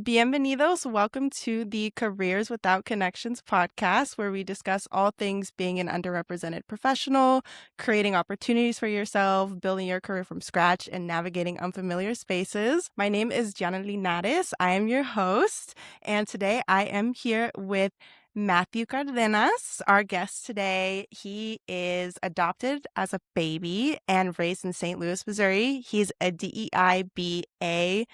Bienvenidos. Welcome to the Careers Without Connections podcast, where we discuss all things being an underrepresented professional, creating opportunities for yourself, building your career from scratch, and navigating unfamiliar spaces. My name is Gianna Linares. I am your host, and today I am here with Matteo Cárdenas, our guest today. He is adopted as a baby and raised in St. Louis, Missouri. He's a DEI BA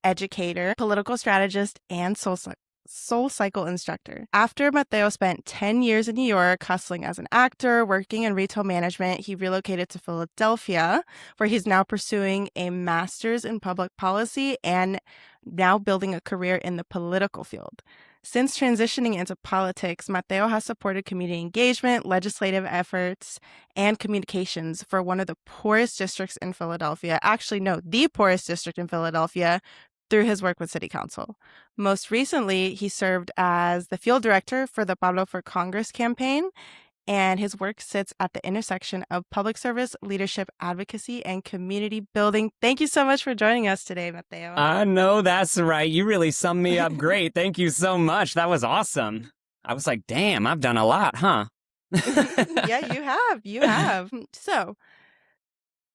educator, political strategist, and soul cycle instructor. After Matteo spent 10 years in New York hustling as an actor, working in retail management, he relocated to Philadelphia, where he's now pursuing a master's in public policy and now building a career in the political field. Since transitioning into politics, Matteo has supported community engagement, legislative efforts, and communications for one of the poorest districts in Philadelphia. Actually, no, the poorest district in Philadelphia, through his work with City Council. Most recently, he served as the field director for the Pablo for Congress campaign, and his work sits at the intersection of public service, leadership, advocacy, and community building. Thank you so much for joining us today, Matteo. I know that's right. You really summed me up great. Thank you so much. That was awesome. I was like, damn, I've done a lot, huh? Yeah, you have. You have. So,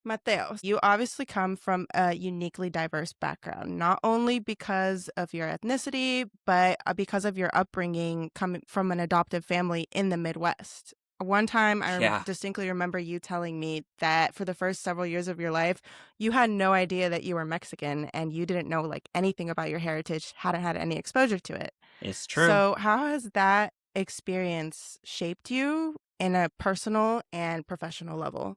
Matteo, you obviously come from a uniquely diverse background, not only because of your ethnicity, but because of your upbringing coming from an adoptive family in the Midwest. One time, I Yeah. distinctly remember you telling me that for the first several years of your life, you had no idea that you were Mexican and you didn't know like anything about your heritage, hadn't had any exposure to it. It's true. So, how has that experience shaped you in a personal and professional level?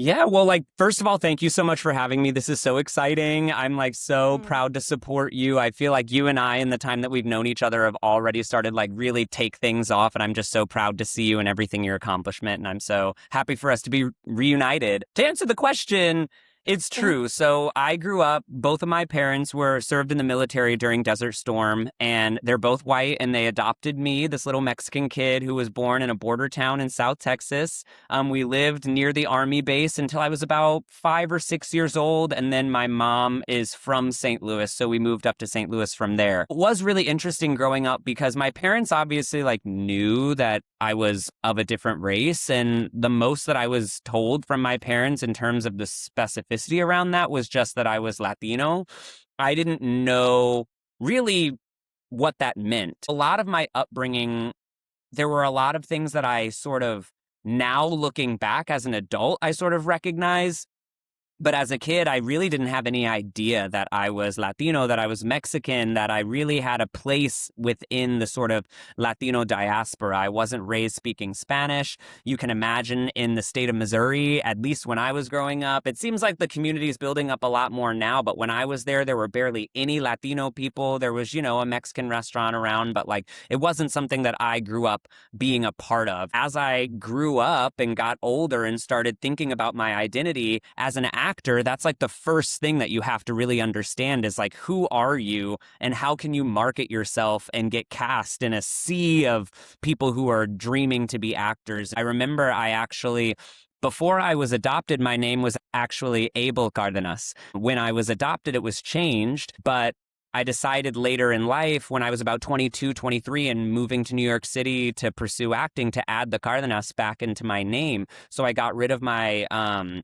Yeah, well, like, first of all, thank you so much for having me. This is so exciting. I'm like so proud to support you. I feel like you and I, in the time that we've known each other, have already started like really take things off. And I'm just so proud to see you and everything your accomplishment. And I'm so happy for us to be reunited. To answer the question, it's true. So I grew up, both of my parents were served in the military during Desert Storm, and they're both white, and they adopted me, this little Mexican kid who was born in a border town in South Texas. We lived near the Army base until I was about 5 or 6 years old, and then my mom is from St. Louis, so we moved up to St. Louis from there. It was really interesting growing up because my parents obviously like knew that I was of a different race, and the most that I was told from my parents in terms of the specificity around that was just that I was Latino. I didn't know really what that meant. A lot of my upbringing, there were a lot of things that I sort of, now looking back as an adult, I sort of recognize. But as a kid, I really didn't have any idea that I was Latino, that I was Mexican, that I really had a place within the sort of Latino diaspora. I wasn't raised speaking Spanish. You can imagine in the state of Missouri, at least when I was growing up, it seems like the community is building up a lot more now. But when I was there were barely any Latino people. There was, a Mexican restaurant around, but like it wasn't something that I grew up being a part of. As I grew up and got older and started thinking about my identity as an actor, that's like the first thing that you have to really understand is like, who are you and how can you market yourself and get cast in a sea of people who are dreaming to be actors? I remember before I was adopted, my name was actually Abel Cárdenas. When I was adopted, it was changed, but I decided later in life, when I was about 22, 23, and moving to New York City to pursue acting, to add the Cárdenas back into my name. So I got rid of my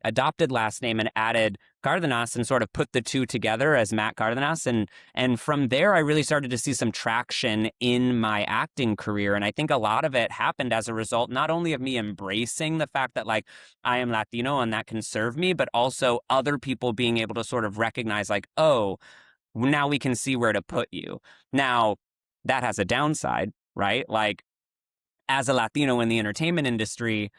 adopted last name and added Cárdenas and sort of put the two together as Matt Cárdenas. And from there, I really started to see some traction in my acting career. And I think a lot of it happened as a result, not only of me embracing the fact that like I am Latino and that can serve me, but also other people being able to sort of recognize like, oh, now we can see where to put you. Now, that has a downside, right? Like, as a Latino in the entertainment industry,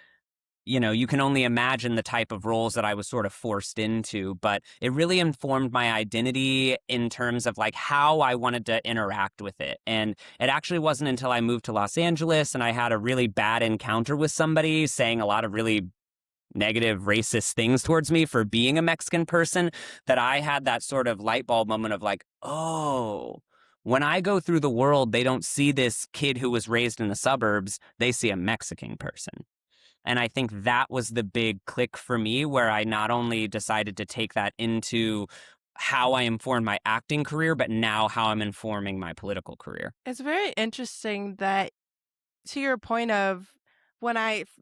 you can only imagine the type of roles that I was sort of forced into, but it really informed my identity in terms of like how I wanted to interact with it. And it actually wasn't until I moved to Los Angeles and I had a really bad encounter with somebody saying a lot of really negative racist things towards me for being a Mexican person that I had that sort of light bulb moment of like, oh, when I go through the world, they don't see this kid who was raised in the suburbs. They see a Mexican person. And I think that was the big click for me where I not only decided to take that into how I informed my acting career, but now how I'm informing my political career. It's very interesting that, to your point of when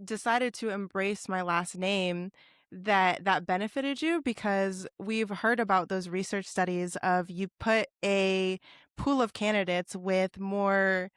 decided to embrace my last name, that benefited you, because we've heard about those research studies of you put a pool of candidates with more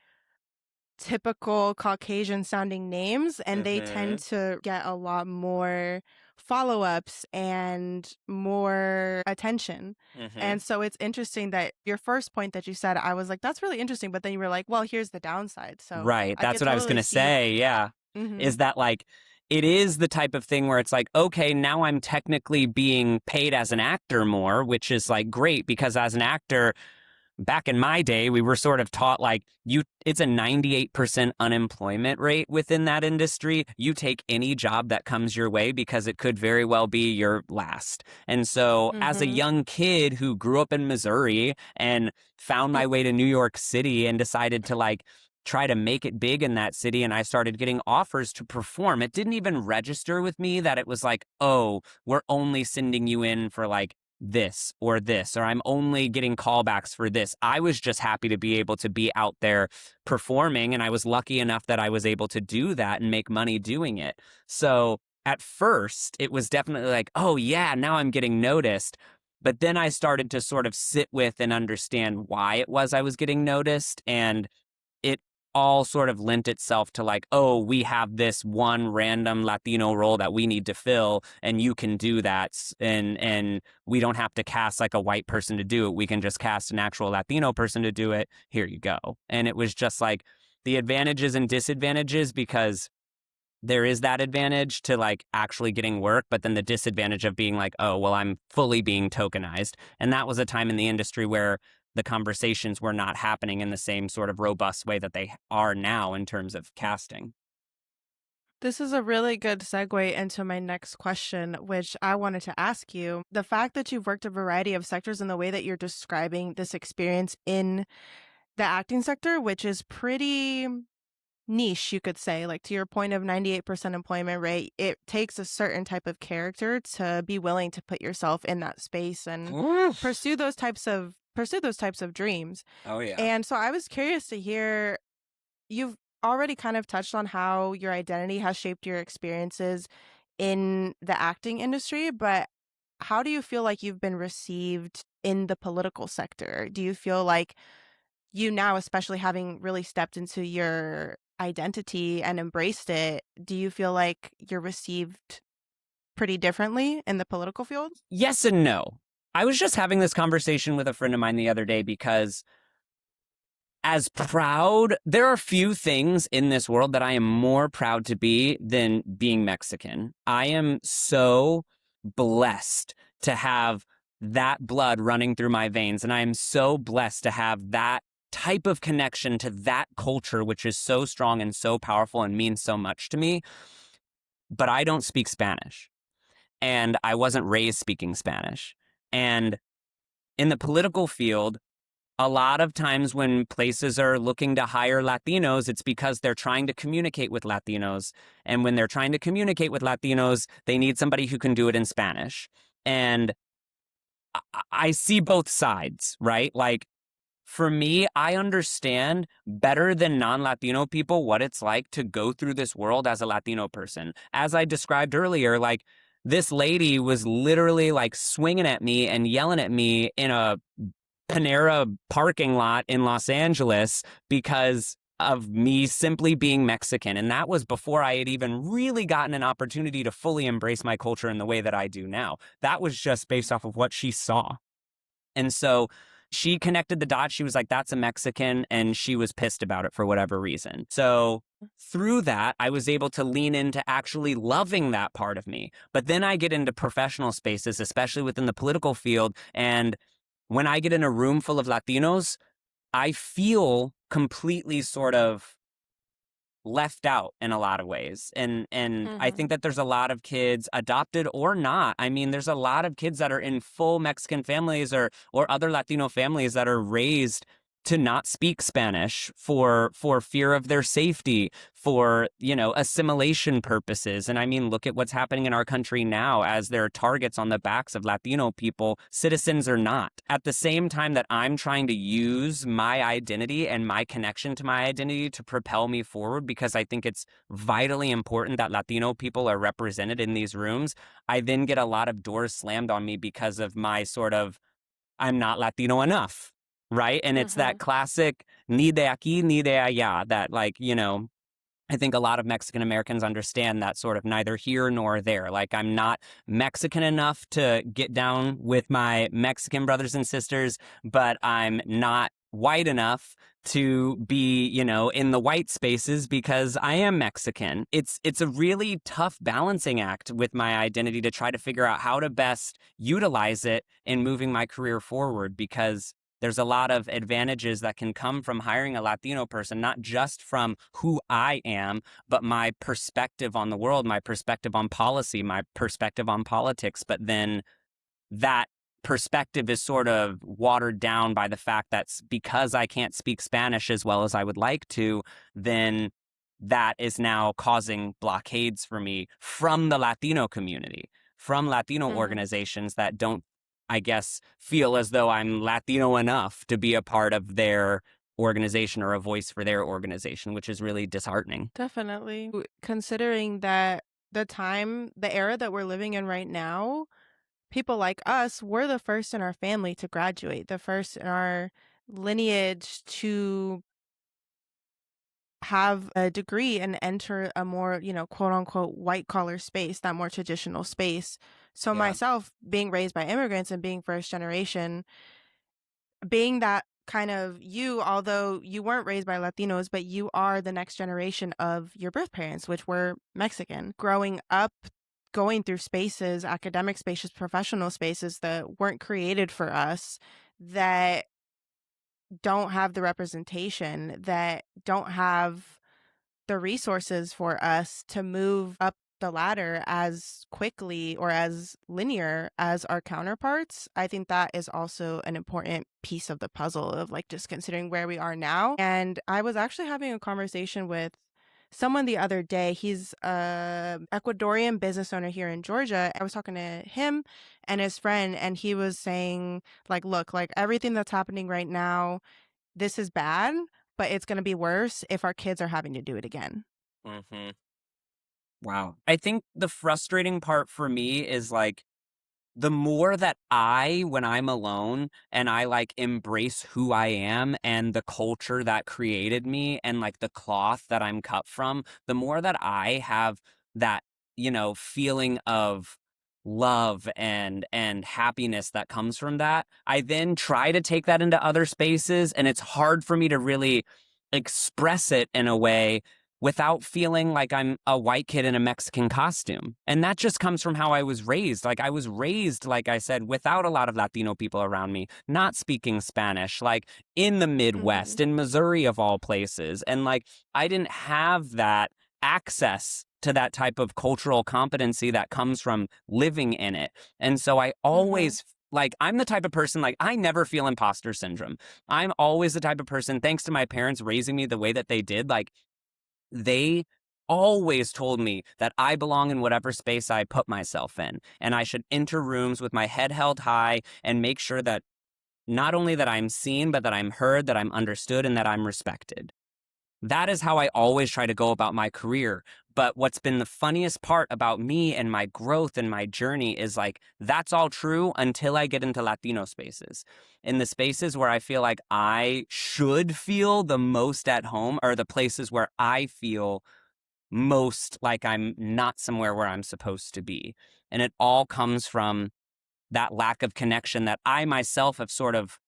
typical Caucasian sounding names, and they tend Mm-hmm. to get a lot more follow-ups and more attention. Mm-hmm. And so it's interesting that your first point that you said, I was like, that's really interesting. But then you were like, well, here's the downside. So Right. I That's could what I was totally gonna see. say. Yeah. Hmm. Is that like it is the type of thing where it's like, okay, now I'm technically being paid as an actor more, which is like great because as an actor, back in my day, we were sort of taught like it's a 98% unemployment rate within that industry. You take any job that comes your way because it could very well be your last. And so as a Hmm. young kid who grew up in Missouri and found my way to New York City and decided to like try to make it big in that city, and I started getting offers to perform, it didn't even register with me that it was like, oh, we're only sending you in for like this, or I'm only getting callbacks for this. I was just happy to be able to be out there performing, and I was lucky enough that I was able to do that and make money doing it. So at first, it was definitely like, oh, yeah, now I'm getting noticed. But then I started to sort of sit with and understand why it was I was getting noticed. And it all sort of lent itself to like, oh, we have this one random Latino role that we need to fill, and you can do that, and we don't have to cast like a white person to do it. We can just cast an actual Latino person to do it. Here you go. And it was just like the advantages and disadvantages, because there is that advantage to like actually getting work, but then the disadvantage of being like, oh, well, I'm fully being tokenized. And that was a time in the industry where the conversations were not happening in the same sort of robust way that they are now in terms of casting. This is a really good segue into my next question, which I wanted to ask you. The fact that you've worked a variety of sectors and the way that you're describing this experience in the acting sector, which is pretty niche, you could say, like to your point of 98% employment rate, it takes a certain type of character to be willing to put yourself in that space and Oof. pursue those types of dreams. Oh, yeah. And so I was curious to hear, you've already kind of touched on how your identity has shaped your experiences in the acting industry, but how do you feel like you've been received in the political sector? Do you feel like you now, especially having really stepped into your identity and embraced it, do you feel like you're received pretty differently in the political field? Yes and no. I was just having this conversation with a friend of mine the other day because as proud, there are few things in this world that I am more proud to be than being Mexican. I am so blessed to have that blood running through my veins. And I am so blessed to have that type of connection to that culture, which is so strong and so powerful and means so much to me. But I don't speak Spanish, and I wasn't raised speaking Spanish. And in the political field, a lot of times when places are looking to hire Latinos, it's because they're trying to communicate with Latinos. And when they're trying to communicate with Latinos, they need somebody who can do it in Spanish. And I see both sides, right? Like, for me, I understand better than non-Latino people what it's like to go through this world as a Latino person. As I described earlier, like, this lady was literally like swinging at me and yelling at me in a Panera parking lot in Los Angeles because of me simply being Mexican. And that was before I had even really gotten an opportunity to fully embrace my culture in the way that I do now. That was just based off of what she saw. And so she connected the dots. She was like, that's a Mexican. And she was pissed about it for whatever reason. So through that, I was able to lean into actually loving that part of me. But then I get into professional spaces, especially within the political field. And when I get in a room full of Latinos, I feel completely sort of left out in a lot of ways. And I think Hmm. that there's a lot of kids, adopted or not. I mean, there's a lot of kids that are in full Mexican families or other Latino families that are raised to not speak Spanish for fear of their safety, for, assimilation purposes. And I mean, look at what's happening in our country now as there are targets on the backs of Latino people, citizens or not. At the same time that I'm trying to use my identity and my connection to my identity to propel me forward, because I think it's vitally important that Latino people are represented in these rooms, I then get a lot of doors slammed on me because of my sort of, I'm not Latino enough, right? And it's that classic ni de aquí, ni de allá, that I think a lot of Mexican Americans understand that sort of neither here nor there. Like, I'm not Mexican enough to get down with my Mexican brothers and sisters, but I'm not white enough to be, in the white spaces because I am Mexican. It's a really tough balancing act with my identity to try to figure out how to best utilize it in moving my career forward, because there's a lot of advantages that can come from hiring a Latino person, not just from who I am, but my perspective on the world, my perspective on policy, my perspective on politics. But then that perspective is sort of watered down by the fact that because I can't speak Spanish as well as I would like to, then that is now causing blockades for me from the Latino community, from Latino organizations that don't, I guess, feel as though I'm Latino enough to be a part of their organization or a voice for their organization, which is really disheartening. Definitely. Considering that the era that we're living in right now, people like us, we're the first in our family to graduate, the first in our lineage to have a degree and enter a more, quote unquote, white collar space, that more traditional space. So Yeah. myself, being raised by immigrants and being first generation, being that kind of you, although you weren't raised by Latinos, but you are the next generation of your birth parents, which were Mexican. Growing up, going through spaces, academic spaces, professional spaces that weren't created for us, that don't have the representation, that don't have the resources for us to move up the ladder as quickly or as linear as our counterparts. I think that is also an important piece of the puzzle of like just considering where we are now. And I was actually having a conversation with someone the other day. He's a Ecuadorian business owner here in Georgia. I was talking to him and his friend, and he was saying like, look, like everything that's happening right now, this is bad, but it's going to be worse if our kids are having to do it again. Mm-hmm. Wow. I think the frustrating part for me is like, the more that when I'm alone and I like embrace who I am and the culture that created me and like the cloth that I'm cut from, the more that I have that, feeling of love and happiness that comes from that, I then try to take that into other spaces, and it's hard for me to really express it in a way without feeling like I'm a white kid in a Mexican costume. And that just comes from how I was raised. Like, I was raised, like I said, without a lot of Latino people around me, not speaking Spanish, like in the Midwest, in Missouri of all places. And like, I didn't have that access to that type of cultural competency that comes from living in it. And so I always like, I'm the type of person, like, I never feel imposter syndrome. I'm always the type of person, thanks to my parents raising me the way that they did, like, they always told me that I belong in whatever space I put myself in, and I should enter rooms with my head held high and make sure that not only that I'm seen, but that I'm heard, that I'm understood, and that I'm respected. That is how I always try to go about my career. But what's been the funniest part about me and my growth and my journey is like, that's all true until I get into Latino spaces. In the spaces where I feel like I should feel the most at home are the places where I feel most like I'm not somewhere where I'm supposed to be. And it all comes from that lack of connection that I myself have sort of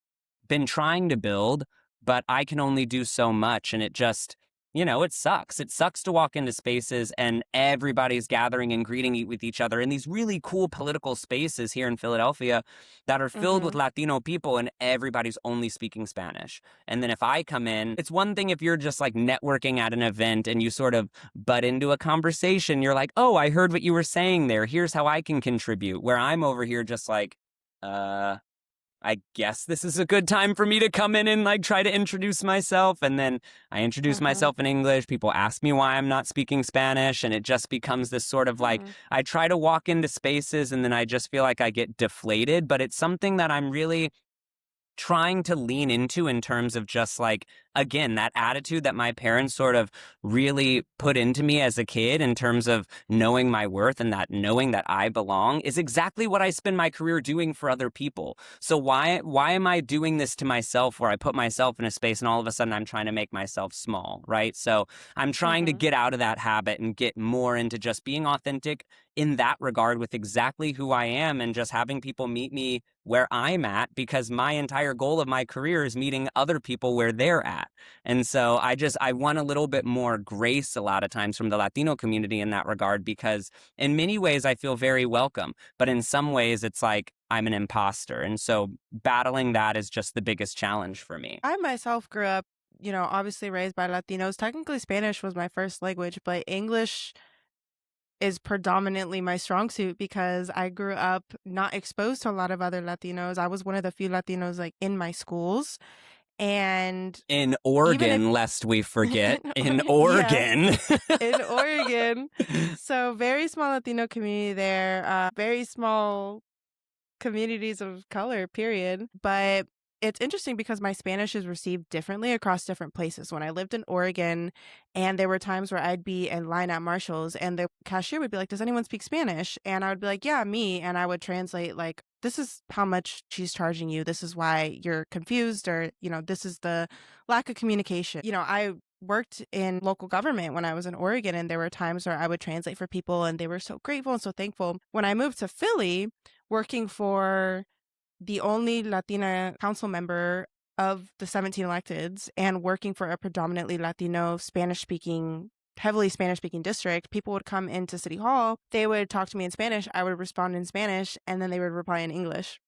been trying to build, but I can only do so much. And it just, it sucks. It sucks to walk into spaces and everybody's gathering and greeting with each other in these really cool political spaces here in Philadelphia that are filled with Latino people, and everybody's only speaking Spanish. And then if I come in, it's one thing if you're just like networking at an event and you sort of butt into a conversation, you're like, oh, I heard what you were saying there. Here's how I can contribute. Where I'm over here just like, I guess this is a good time for me to come in and like try to introduce myself. And then I introduce Mhm. myself in English. People ask me why I'm not speaking Spanish. And it just becomes this sort of like, Hmm. I try to walk into spaces and then I just feel like I get deflated. But it's something that I'm really trying to lean into in terms of just like, again, that attitude that my parents sort of really put into me as a kid in terms of knowing my worth and that knowing that I belong is exactly what I spend my career doing for other people. So why am I doing this to myself where I put myself in a space and all of a sudden I'm trying to make myself small, right? So I'm trying to Hmm. get out of that habit and get more into just being authentic in that regard with exactly who I am and just having people meet me where I'm at because my entire goal of my career is meeting other people where they're at. And so I want a little bit more grace a lot of times from the Latino community in that regard because in many ways I feel very welcome, but in some ways it's like I'm an imposter. And so battling that is just the biggest challenge for me. I myself grew up, obviously raised by Latinos. Technically, Spanish was my first language, but English is predominantly my strong suit because I grew up not exposed to a lot of other Latinos. I was one of the few Latinos like in my schools. And In even if Oregon, lest we forget, in yeah, Oregon. in Oregon. So very small Latino community there, very small communities of color, period. But it's interesting because my Spanish is received differently across different places. When I lived in Oregon, and there were times where I'd be in line at Marshall's and the cashier would be like, "Does anyone speak Spanish?" And I would be like, "Yeah, me." And I would translate, like, "This is how much she's charging you. This is why you're confused," or, this is the lack of communication. I worked in local government when I was in Oregon, and there were times where I would translate for people, and they were so grateful and so thankful. When I moved to Philly, working for the only Latina council member of the 17 electeds and working for a predominantly Latino heavily Spanish speaking district, people would come into City Hall. They would talk to me in Spanish. I would respond in Spanish, and then they would reply in English.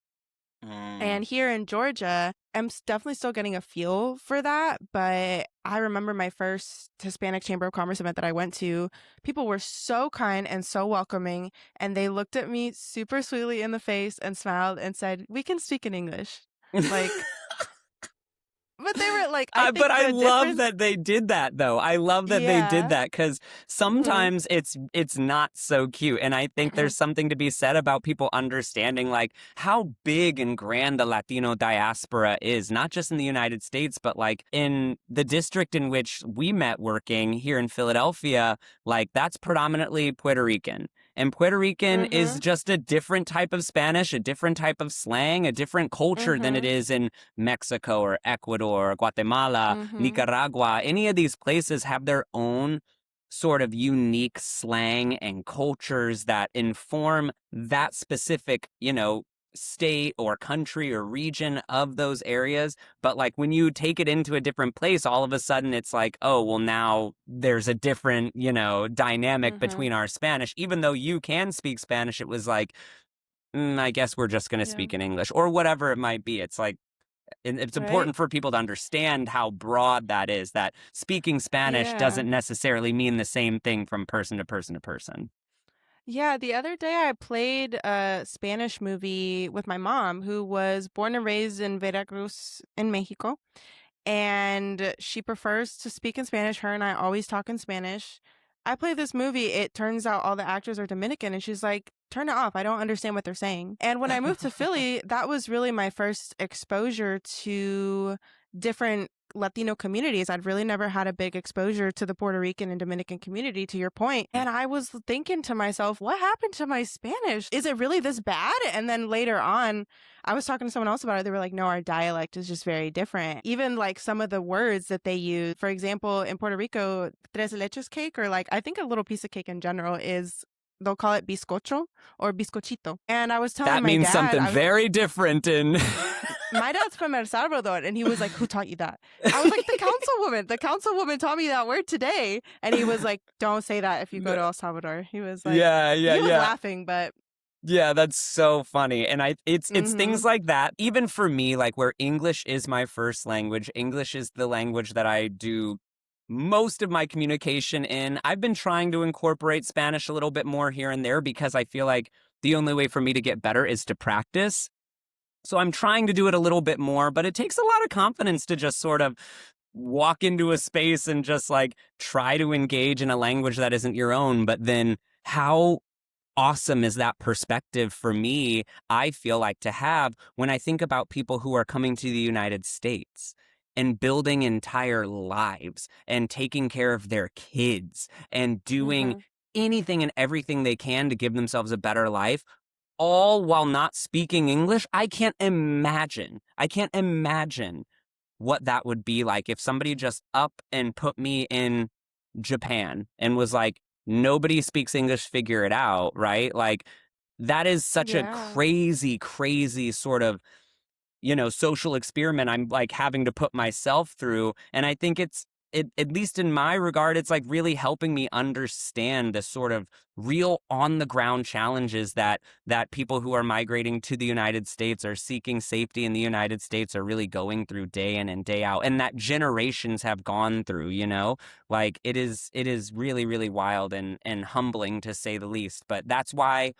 Mm. And here in Georgia, I'm definitely still getting a feel for that. But I remember my first Hispanic Chamber of Commerce event that I went to. People were so kind and so welcoming. And they looked at me super sweetly in the face and smiled and said, "We can speak in English." Like, but they were like, I But think I the love difference. that they did that, though. I love that they did Yeah. that because Hmm. sometimes it's not so cute, and I think there's something to be said about people understanding like how big and grand the Latino diaspora is, not just in the United States, but like in the district in which we met working here in Philadelphia. Like that's predominantly Puerto Rican. And Puerto Rican is Hmm. just a different type of Spanish, a different type of slang, a different culture than it Hmm. is in Mexico or Ecuador, Guatemala, Hmm. Nicaragua. Any of these places have their own sort of unique slang and cultures that inform that specific, state or country or region of those areas. But like when you take it into a different place, all of a sudden it's like, oh, well, now there's a different, dynamic Hmm. between our Spanish. Even though you can speak Spanish, it was like, I guess we're just going to Yeah. speak in English or whatever it might be. It's like, it's Right. important for people to understand how broad that is, that speaking Spanish Yeah. doesn't necessarily mean the same thing from person to person to person. Yeah, the other day I played a Spanish movie with my mom, who was born and raised in Veracruz in Mexico, and she prefers to speak in Spanish. Her and I always talk in Spanish. I play this movie. It turns out all the actors are Dominican, and she's like, "Turn it off. I don't understand what they're saying." And when I moved to Philly, that was really my first exposure to different Latino communities. I'd really never had a big exposure to the Puerto Rican and Dominican community, to your point. And I was thinking to myself, what happened to my Spanish? Is it really this bad? And then later on, I was talking to someone else about it. They were like, no, our dialect is just very different. Even like some of the words that they use, for example, in Puerto Rico, tres leches cake, or like I think a little piece of cake in general is, they'll call it bizcocho or bizcochito. And I was telling That my means dad, something very different in. my dad's from El Salvador, and he was like, "Who taught you that?" I was like, "The councilwoman. The councilwoman taught me that word today." And he was like, "Don't say that if you go to El Salvador." He was like, Yeah, yeah, he was yeah. laughing, but Yeah, that's so funny. And it's mm-hmm, things like that. Even for me, like where English is my first language, English is the language that I do most of my communication in. I've been trying to incorporate Spanish a little bit more here and there because I feel like the only way for me to get better is to practice. So I'm trying to do it a little bit more, but it takes a lot of confidence to just sort of walk into a space and just like try to engage in a language that isn't your own. But then how awesome is that perspective for me, I feel like, to have when I think about people who are coming to the United States and building entire lives and taking care of their kids and doing Mhm. anything and everything they can to give themselves a better life, all while not speaking English. I can't imagine. I can't imagine what that would be like if somebody just up and put me in Japan and was like, nobody speaks English, figure it out, right? Like, that is such a Yeah. crazy, crazy sort of, social experiment I'm like having to put myself through. And I think at least in my regard, it's like really helping me understand the sort of real on the ground challenges that people who are migrating to the United States or seeking safety in the United States are really going through day in and day out, and that generations have gone through, like it is really, really wild and humbling to say the least. But that's why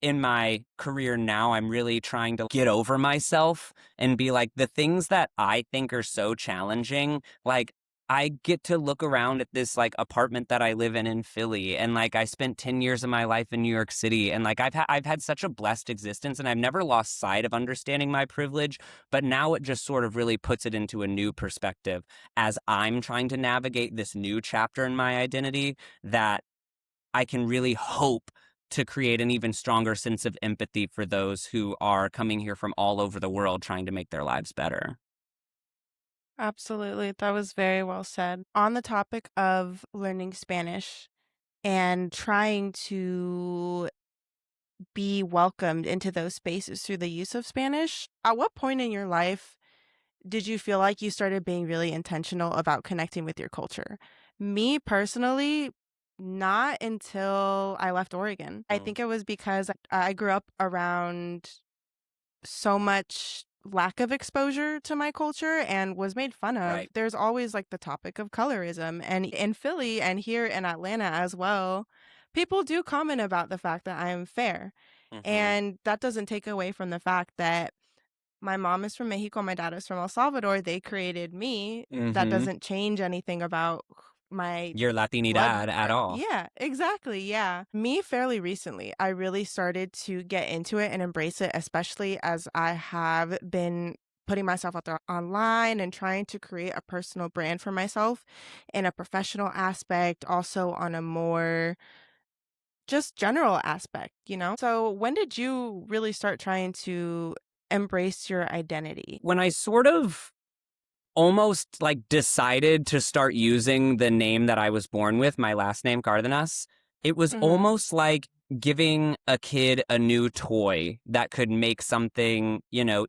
in my career now, I'm really trying to get over myself and be like, the things that I think are so challenging, like, I get to look around at this like apartment that I live in Philly, and like I spent 10 years of my life in New York City, and like I've had such a blessed existence, and I've never lost sight of understanding my privilege, but now it just sort of really puts it into a new perspective as I'm trying to navigate this new chapter in my identity, that I can really hope to create an even stronger sense of empathy for those who are coming here from all over the world trying to make their lives better. Absolutely. That was very well said. On the topic of learning Spanish and trying to be welcomed into those spaces through the use of Spanish, at what point in your life did you feel like you started being really intentional about connecting with your culture? Me personally, not until I left Oregon. I Mm. think it was because I grew up around so much lack of exposure to my culture and was made fun of. Right. There's always like the topic of colorism. And in Philly and here in Atlanta as well, people do comment about the fact that I am fair. Mm-hmm. And that doesn't take away from the fact that my mom is from Mexico, my dad is from El Salvador. They created me. That Mm-hmm. doesn't change anything about my Your blood. Latinidad at all. Yeah, exactly. Yeah. Me, fairly recently, I really started to get into it and embrace it, especially as I have been putting myself out there online and trying to create a personal brand for myself in a professional aspect, also on a more just general aspect? So, when did you really start trying to embrace your identity? When I sort of almost like decided to start using the name that I was born with, my last name, Cárdenas, it was Mhm. almost like giving a kid a new toy that could make something,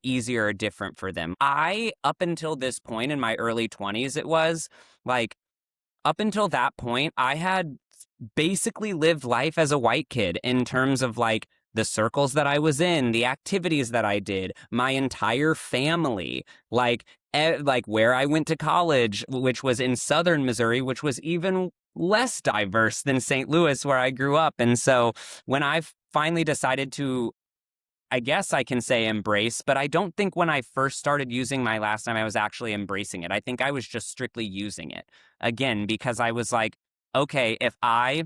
easier or different for them. Up until this point in my early 20s, it was like, up until that point, I had basically lived life as a white kid in terms of like the circles that I was in, the activities that I did, my entire family, like where I went to college, which was in southern Missouri, which was even less diverse than St. Louis, where I grew up. And so when I finally decided to, I guess I can say embrace, but I don't think when I first started using my last name, I was actually embracing it. I think I was just strictly using it again because I was like, okay, if I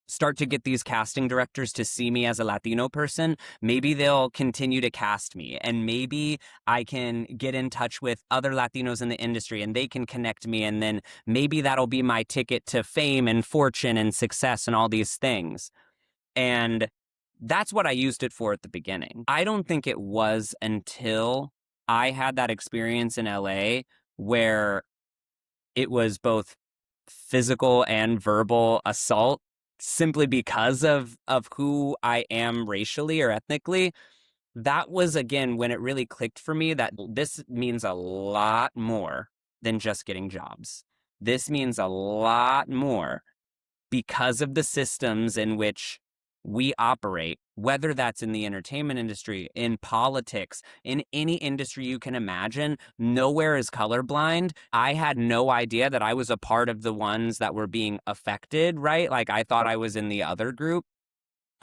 start to get these casting directors to see me as a Latino person, maybe they'll continue to cast me. And maybe I can get in touch with other Latinos in the industry and they can connect me. And then maybe that'll be my ticket to fame and fortune and success and all these things. And that's what I used it for at the beginning. I don't think it was until I had that experience in LA where it was both physical and verbal assault simply because of who I am racially or ethnically. That was again when it really clicked for me that this means a lot more than just getting jobs. This means a lot more because of the systems in which we operate, whether that's in the entertainment industry, in politics, in any industry you can imagine, nowhere is colorblind. I had no idea that I was a part of the ones that were being affected, right? Like I thought I was in the other group.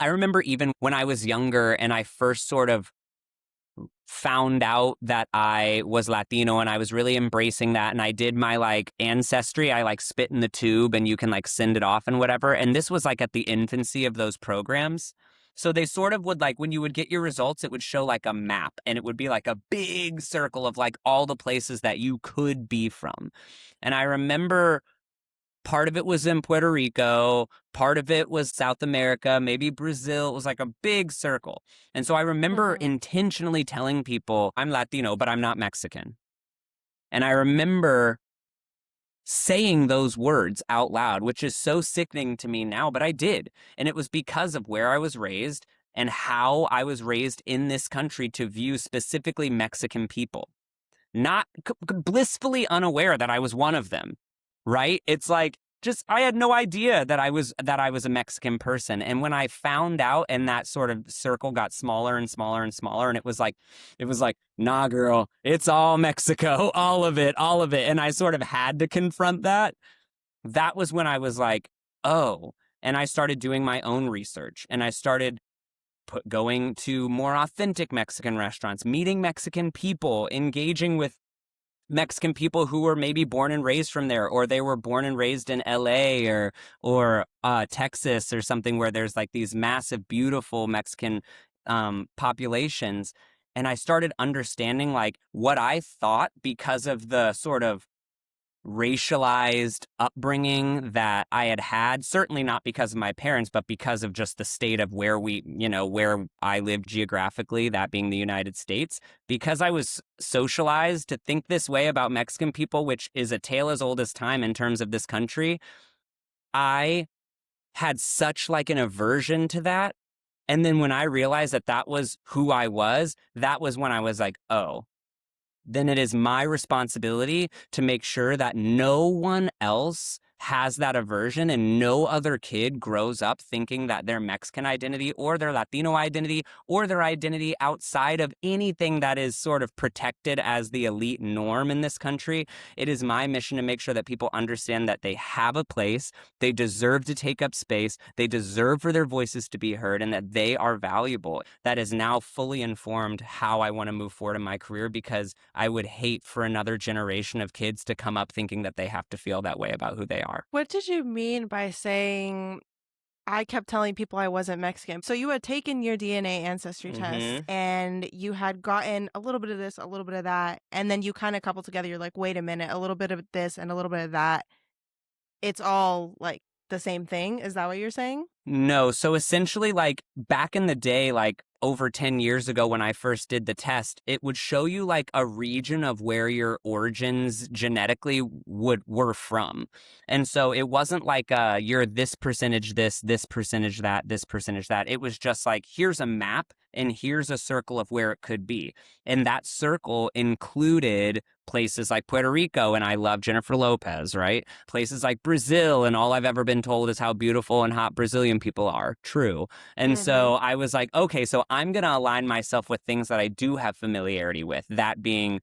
I remember even when I was younger and I first sort of found out that I was Latino and I was really embracing that. And I did my like ancestry. I like spit in the tube and you can like send it off and whatever. And this was like at the infancy of those programs. So they sort of would like when you would get your results, it would show like a map and it would be like a big circle of like all the places that you could be from. And I remember part of it was in Puerto Rico, part of it was South America, maybe Brazil. It was like a big circle. And so I remember intentionally telling people, I'm Latino, but I'm not Mexican. And I remember saying those words out loud, which is so sickening to me now, but I did. And it was because of where I was raised and how I was raised in this country to view specifically Mexican people, not blissfully unaware that I was one of them, right? It's like just I had no idea that I was a Mexican person. And when I found out and that sort of circle got smaller and smaller and smaller, and it was like, nah, girl, it's all Mexico, all of it, all of it. And I sort of had to confront that. That was when I was like, oh, and I started doing my own research and I started going to more authentic Mexican restaurants, meeting Mexican people, engaging with Mexican people who were maybe born and raised from there, or they were born and raised in LA or Texas or something where there's like these massive, beautiful Mexican populations. And I started understanding like what I thought because of the sort of racialized upbringing that I had, certainly not because of my parents, but because of just the state of where where I lived geographically, that being the United States, because I was socialized to think this way about Mexican people, which is a tale as old as time in terms of this country. I had such like an aversion to that. And then when I realized that that was who I was, that was when I was like, oh, then it is my responsibility to make sure that no one else has that aversion and no other kid grows up thinking that their Mexican identity or their Latino identity or their identity outside of anything that is sort of protected as the elite norm in this country. It is my mission to make sure that people understand that they have a place, they deserve to take up space, they deserve for their voices to be heard, and that they are valuable. That is now fully informed how I want to move forward in my career, because I would hate for another generation of kids to come up thinking that they have to feel that way about who they are. What did you mean by saying I kept telling people I wasn't Mexican? So you had taken your DNA ancestry test and you had gotten a little bit of this, a little bit of that, and then you kind of coupled together. You're like, wait a minute, a little bit of this and a little bit of that. It's all like the same thing. Is that what you're saying? No. So essentially, like back in the day, like over 10 years ago when I first did the test, it would show you like a region of where your origins genetically were from. And so it wasn't like you're this percentage this percentage that, this percentage that. It was just like, here's a map and here's a circle of where it could be. And that circle included places like Puerto Rico, and I love Jennifer Lopez, right? Places like Brazil, and all I've ever been told is how beautiful and hot Brazilian people are. True. And so I was like, okay, so I'm going to align myself with things that I do have familiarity with, that being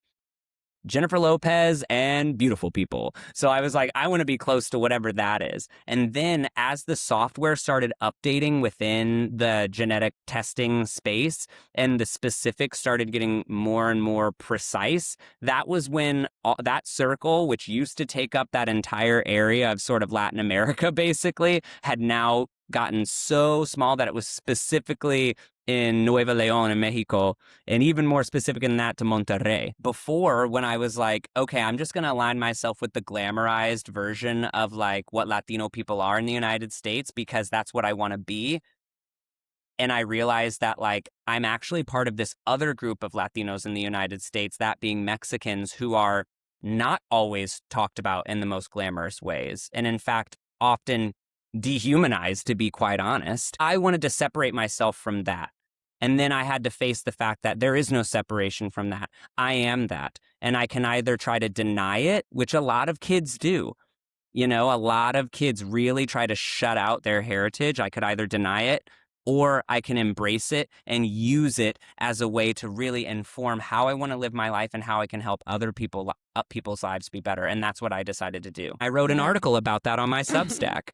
Jennifer Lopez and beautiful people. So I was like, I want to be close to whatever that is. And then as the software started updating within the genetic testing space and the specifics started getting more and more precise, that was when that circle, which used to take up that entire area of sort of Latin America, basically, had now gotten so small that it was specifically in Nuevo León in Mexico, and even more specific than that to Monterrey. Before, when I was like, okay, I'm just going to align myself with the glamorized version of like what Latino people are in the United States because that's what I want to be. And I realized that like I'm actually part of this other group of Latinos in the United States, that being Mexicans, who are not always talked about in the most glamorous ways. And in fact, often dehumanized, to be quite honest. I wanted to separate myself from that. And then I had to face the fact that there is no separation from that. I am that. And I can either try to deny it, which a lot of kids do. You know, a lot of kids really try to shut out their heritage. I could either deny it or I can embrace it and use it as a way to really inform how I want to live my life and how I can help other people, people's lives be better. And that's what I decided to do. I wrote an Yeah. article about that on my Substack.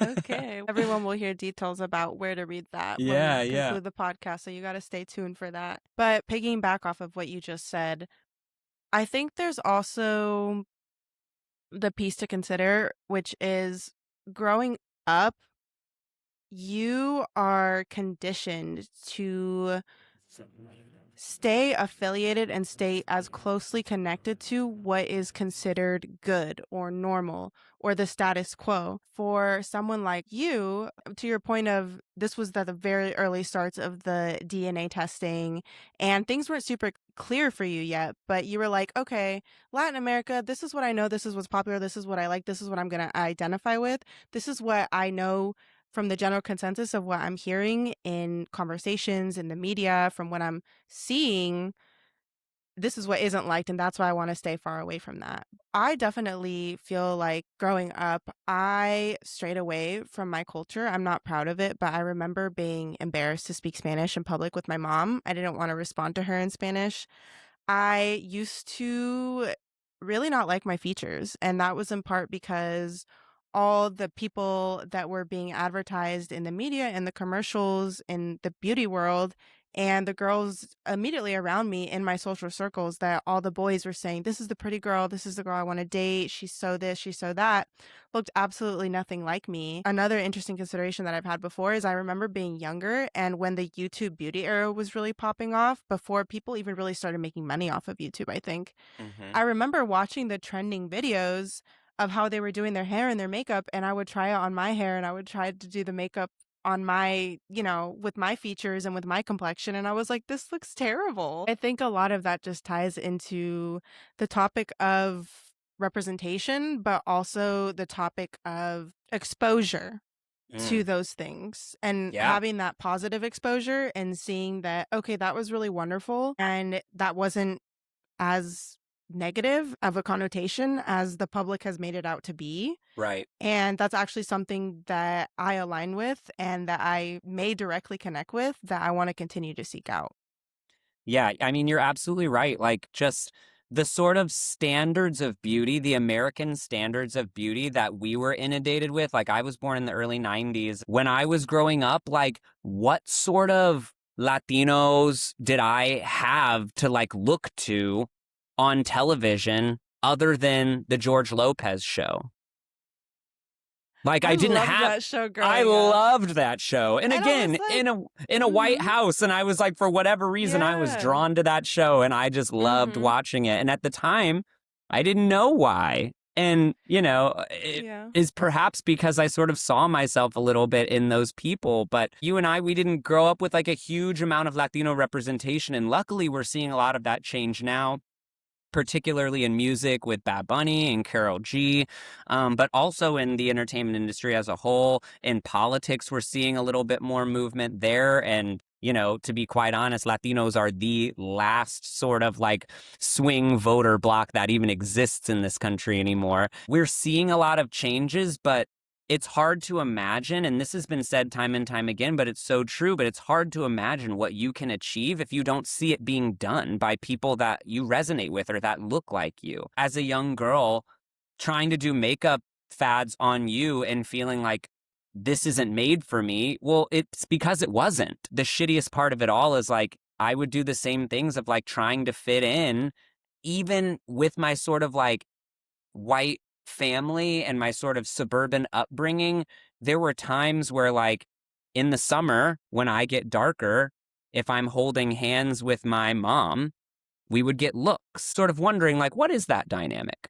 Okay. Everyone will hear details about where to read that when Yeah, we yeah. conclude the podcast. So you got to stay tuned for that. But piggying back off of what you just said, I think there's also the piece to consider, which is growing up, you are conditioned to stay affiliated and stay as closely connected to what is considered good or normal or the status quo. For someone like you, to your point of this was the very early starts of the DNA testing and things weren't super clear for you yet, but you were like, okay, Latin America, this is what I know, this is what's popular, this is what I like, this is what I'm going to identify with, this is what I know from the general consensus of what I'm hearing in conversations in the media, from what I'm seeing, this is what isn't liked, and that's why I want to stay far away from that. I definitely feel like growing up, I strayed away from my culture. I'm not proud of it, but I remember being embarrassed to speak Spanish in public with my mom. I didn't want to respond to her in Spanish. I used to really not like my features, and that was in part because all the people that were being advertised in the media and the commercials in the beauty world and the girls immediately around me in my social circles, that all the boys were saying, this is the pretty girl, this is the girl I want to date, she's so this, she's so that, looked absolutely nothing like me. Another interesting consideration that I've had before is I remember being younger and when the YouTube beauty era was really popping off, before people even really started making money off of YouTube, I think. I remember watching the trending videos of how they were doing their hair and their makeup, and I would try it on my hair and I would try to do the makeup on my, with my features and with my complexion. And I was like, this looks terrible. I think a lot of that just ties into the topic of representation, but also the topic of exposure to those things and Yeah. having that positive exposure and seeing that, okay, that was really wonderful. And that wasn't as negative of a connotation as the public has made it out to be. Right. And that's actually something that I align with and that I may directly connect with, that I want to continue to seek out. Yeah, I mean, you're absolutely right. Like, just the sort of standards of beauty, the American standards of beauty that we were inundated with. Like, I was born in the early 90s. When I was growing up, like, what sort of Latinos did I have to, like, look to on television other than the George Lopez show? Like, I didn't loved have that show I growing up. loved that show. And And I was again, like, in a White House, and I was like, for whatever reason, I was yeah. drawn to that show and I just loved watching it. And at the time, I didn't know why. And, it Yeah. is perhaps because I sort of saw myself a little bit in those people. But you and I, we didn't grow up with like a huge amount of Latino representation. And luckily, we're seeing a lot of that change now, particularly in music with Bad Bunny and Karol G, but also in the entertainment industry as a whole. In politics, we're seeing a little bit more movement there. And, to be quite honest, Latinos are the last sort of like swing voter bloc that even exists in this country anymore. We're seeing a lot of changes, but it's hard to imagine, and this has been said time and time again, but it's so true, but it's hard to imagine what you can achieve if you don't see it being done by people that you resonate with or that look like you. As a young girl, trying to do makeup fads on you and feeling like this isn't made for me, well, it's because it wasn't. The shittiest part of it all is like, I would do the same things of like trying to fit in, even with my sort of like white family and my sort of suburban upbringing. There were times where, like, in the summer when I get darker, if I'm holding hands with my mom, we would get looks, sort of wondering, like, what is that dynamic?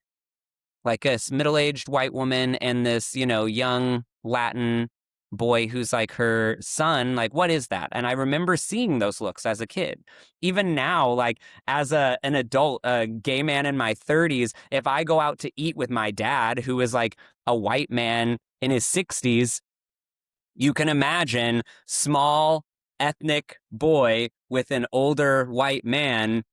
Like this middle-aged white woman and this, young Latin boy who's like her son, like, what is that? And I remember seeing those looks as a kid. Even now, like, as an adult, a gay man in my 30s, if I go out to eat with my dad, who is like a white man in his 60s, you can imagine small ethnic boy with an older white man.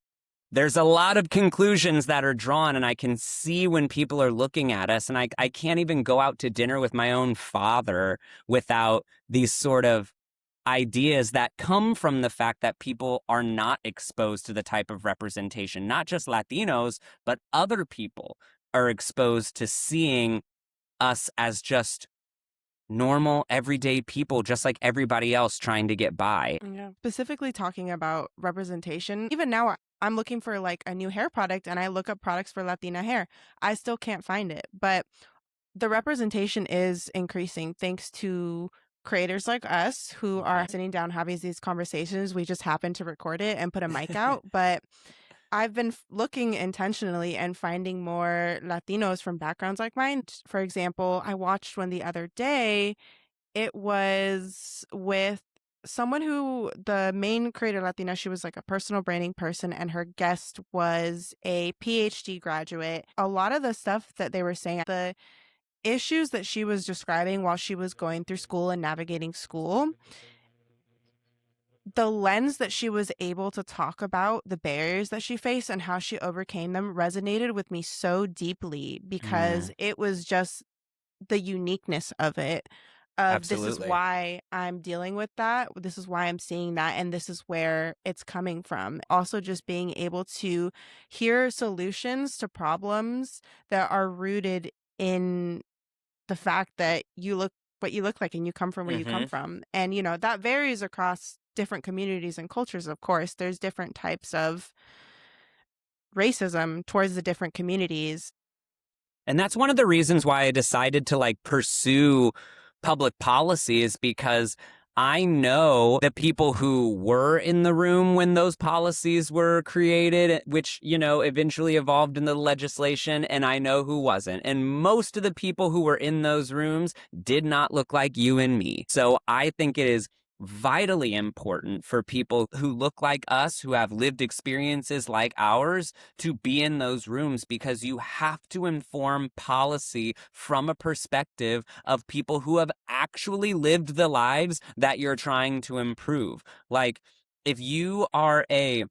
There's a lot of conclusions that are drawn, and I can see when people are looking at us, and I can't even go out to dinner with my own father without these sort of ideas that come from the fact that people are not exposed to the type of representation, not just Latinos, but other people are exposed to seeing us as just normal, everyday people, just like everybody else trying to get by. Yeah. Specifically talking about representation, even now I'm looking for like a new hair product and I look up products for Latina hair. I still can't find it, but the representation is increasing thanks to creators like us who are sitting down having these conversations. We just happen to record it and put a mic out, but I've been looking intentionally and finding more Latinos from backgrounds like mine. For example, I watched one the other day. It was with someone who, the main creator Latina, she was like a personal branding person, and her guest was a PhD graduate. A lot of the stuff that they were saying, the issues that she was describing while she was going through school and navigating school, the lens that she was able to talk about the barriers that she faced and how she overcame them resonated with me so deeply because it was just the uniqueness of it. Of this is Absolutely. why I'm dealing with that. This is why I'm seeing that. And this is where it's coming from. Also, just being able to hear solutions to problems that are rooted in the fact that you look what you look like and you come from where you come from. And, you know, that varies across different communities and cultures, of course. There's different types of racism towards the different communities. And that's one of the reasons why I decided to like pursue public policy, is because I know the people who were in the room when those policies were created, which, you know, eventually evolved into legislation, and I know who wasn't. And most of the people who were in those rooms did not look like you and me. So I think it is vitally important for people who look like us, who have lived experiences like ours, to be in those rooms, because you have to inform policy from a perspective of people who have actually lived the lives that you're trying to improve. Like, if you are a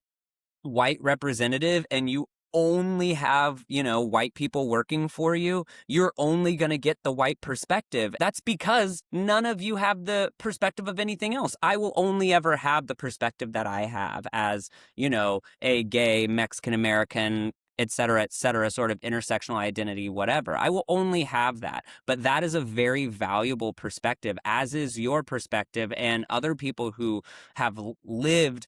white representative and you only have, you know, white people working for you, you're only going to get the white perspective. That's because none of you have the perspective of anything else. I will only ever have the perspective that I have as, you know, a gay Mexican American, et cetera, sort of intersectional identity, whatever. I will only have that. But that is a very valuable perspective, as is your perspective and other people who have lived,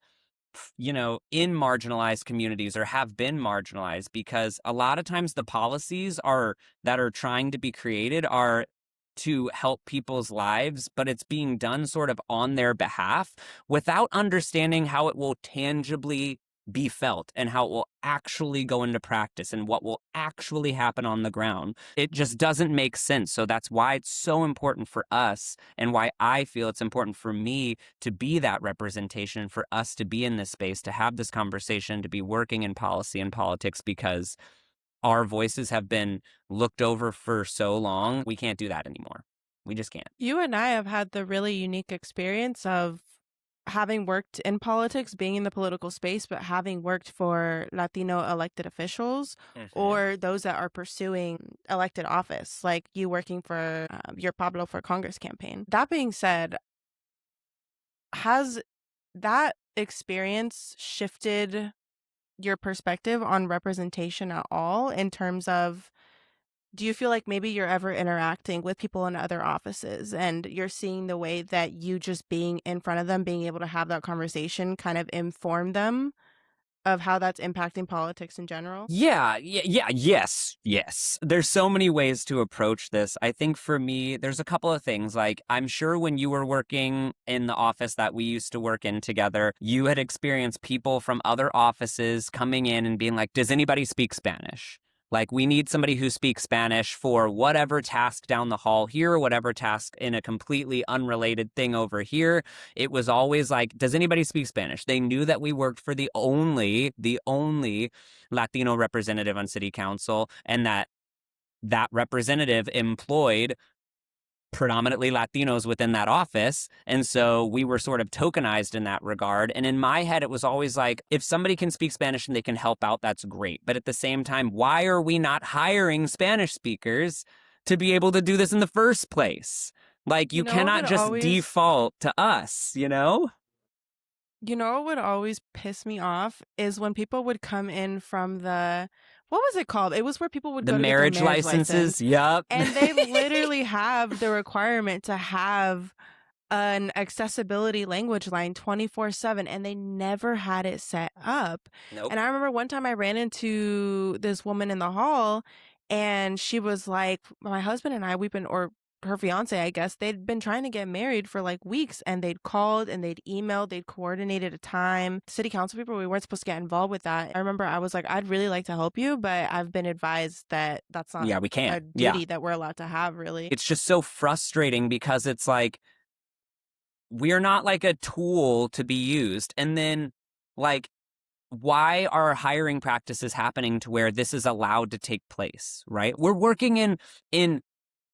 you know, in marginalized communities or have been marginalized, because a lot of times the policies are that are trying to be created are to help people's lives, but it's being done sort of on their behalf without understanding how it will tangibly be felt and how it will actually go into practice and what will actually happen on the ground. It just doesn't make sense. So that's why it's so important for us, and why I feel it's important for me to be that representation, for us to be in this space, to have this conversation, to be working in policy and politics, because our voices have been looked over for so long. We can't do that anymore. We just can't. You and I have had the really unique experience of having worked in politics, being in the political space, but having worked for Latino elected officials or those that are pursuing elected office, like you working for your Pablo for Congress campaign. That being said, has that experience shifted your perspective on representation at all, in terms of, do you feel like maybe you're ever interacting with people in other offices and you're seeing the way that you just being in front of them, being able to have that conversation kind of inform them of how that's impacting politics in general? Yes. There's so many ways to approach this. I think for me, there's a couple of things. Like, I'm sure when you were working in the office that we used to work in together, you had experienced people from other offices coming in and being like, does anybody speak Spanish? Like, we need somebody who speaks Spanish for whatever task down the hall here, or whatever task in a completely unrelated thing over here. It was always like, does anybody speak Spanish? They knew that we worked for the only Latino representative on city council, and that representative employed predominantly Latinos within that office. And so we were sort of tokenized in that regard. And in my head, it was always like, if somebody can speak Spanish and they can help out, that's great. But at the same time, why are we not hiring Spanish speakers to be able to do this in the first place? Like, You you know what cannot would just always default to us, you know? you know what would always piss me off is when people would come in from the what was it called? It was where people would The go to get their marriage marriage licenses, license, yup. and they literally have the requirement to have an accessibility language line 24/7, and they never had it set up. Nope. And I remember one time I ran into this woman in the hall, and she was like, my husband and I, we've been, or her fiance, I guess, they'd been trying to get married for like weeks, and they'd called and they'd emailed, they'd coordinated a time. City council people, we weren't supposed to get involved with that. I remember I was like, I'd really like to help you, but I've been advised that that's not Yeah, we can't. a Yeah. duty that we're allowed to have, really. It's just so frustrating because it's like, we're not like a tool to be used. And then, like, why are hiring practices happening to where this is allowed to take place, right? We're working in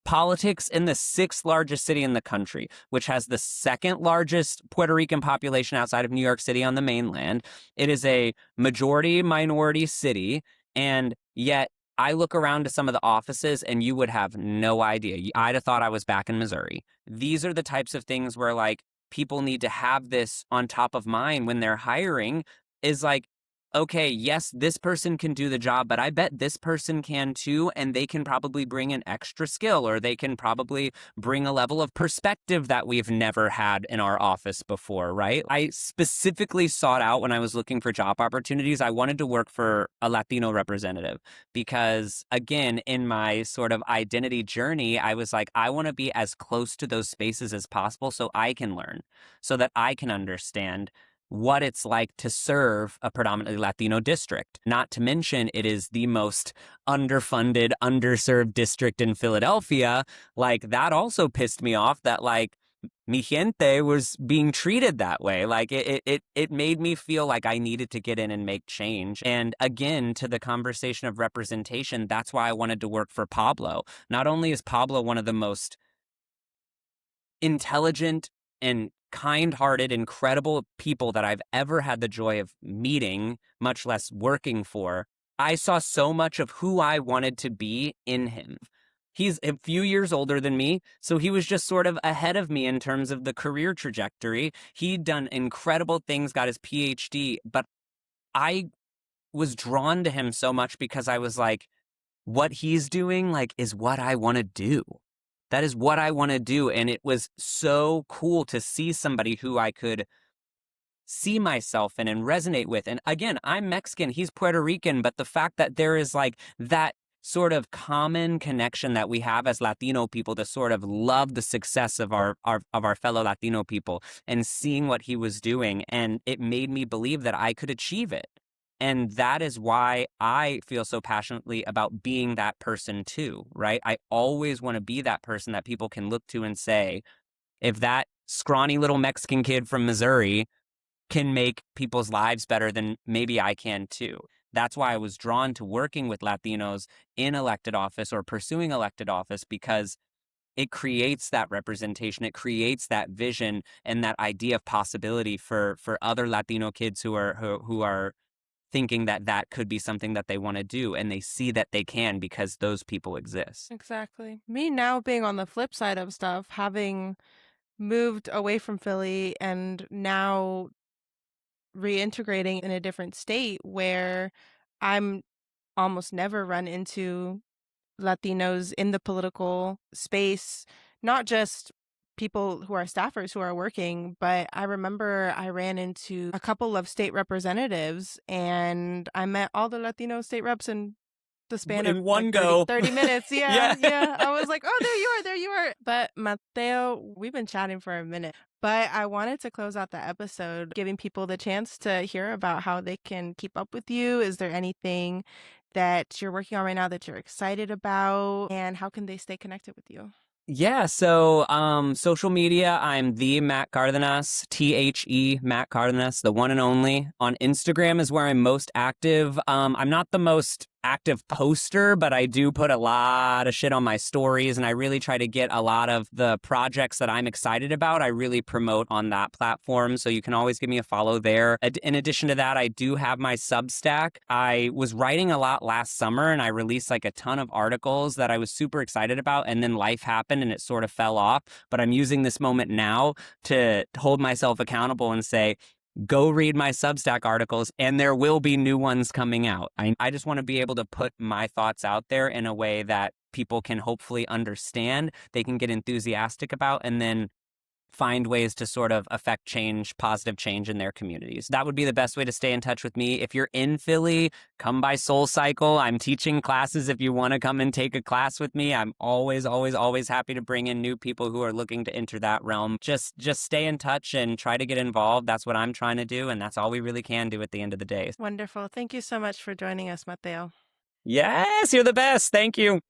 politics in the sixth largest city in the country, which has the second largest Puerto Rican population outside of New York City on the mainland. It is a majority minority city, and yet I look around to some of the offices and you would have no idea. I'd have thought I was back in Missouri. These are the types of things where, like, people need to have this on top of mind when they're hiring, is like, okay, yes, this person can do the job, but I bet this person can too, and they can probably bring an extra skill, or they can probably bring a level of perspective that we've never had in our office before, right? I specifically sought out, when I was looking for job opportunities, I wanted to work for a Latino representative because, again, in my sort of identity journey, I was like, I want to be as close to those spaces as possible so I can learn, so that I can understand what it's like to serve a predominantly Latino district. Not to mention, it is the most underfunded, underserved district in Philadelphia. Like, that also pissed me off that, like, mi gente was being treated that way. Like, it made me feel like I needed to get in and make change. And again, to the conversation of representation, that's why I wanted to work for Pablo. Not only is Pablo one of the most intelligent and kind-hearted, incredible people that I've ever had the joy of meeting, much less working for, I saw so much of who I wanted to be in him. He's a few years older than me, so he was just sort of ahead of me in terms of the career trajectory. He'd done incredible things, got his PhD, but I was drawn to him so much because I was like, what he's doing, like, is what I want to do. That is what I want to do. And it was so cool to see somebody who I could see myself in and resonate with. And again, I'm Mexican, he's Puerto Rican, but the fact that there is like that sort of common connection that we have as Latino people to sort of love the success of our fellow Latino people, and seeing what he was doing, and it made me believe that I could achieve it. And that is why I feel so passionately about being that person too, right? I always want to be that person that people can look to and say, if that scrawny little Mexican kid from Missouri can make people's lives better, then maybe I can too. That's why I was drawn to working with Latinos in elected office or pursuing elected office, because it creates that representation, it creates that vision and that idea of possibility for other Latino kids who are thinking that that could be something that they want to do, and they see that they can because those people exist. Exactly. Me now being on the flip side of stuff, having moved away from Philly and now reintegrating in a different state where I'm almost never run into Latinos in the political space, not just people who are staffers who are working, but I remember I ran into a couple of state representatives and I met all the Latino state reps in the span of In like one 30, go. 30 minutes. Yeah, Yeah. yeah. I was like, oh, there you are, there you are. But Matteo, we've been chatting for a minute, but I wanted to close out the episode giving people the chance to hear about how they can keep up with you. Is there anything that you're working on right now that you're excited about, and how can they stay connected with you? Yeah, so social media, I'm the Matt Cárdenas, Matt Cárdenas, the one and only. On Instagram is where I'm most active. I'm not the most active poster, but I do put a lot of shit on my stories, and I really try to get a lot of the projects that I'm excited about. I really promote on that platform, so you can always give me a follow there. In addition to that, I do have my Substack. I was writing a lot last summer, and I released like a ton of articles that I was super excited about, and then life happened and it sort of fell off. But I'm using this moment now to hold myself accountable and say, go read my Substack articles, and there will be new ones coming out. I just want to be able to put my thoughts out there in a way that people can hopefully understand, they can get enthusiastic about, and then find ways to sort of affect change, positive change in their communities. That would be the best way to stay in touch with me. If you're in Philly, come by Soul Cycle. I'm teaching classes. If you want to come and take a class with me, I'm always, always, always happy to bring in new people who are looking to enter that realm. Just stay in touch and try to get involved. That's what I'm trying to do, and that's all we really can do at the end of the day. Wonderful. Thank you so much for joining us, Matteo. Yes, you're the best. Thank you.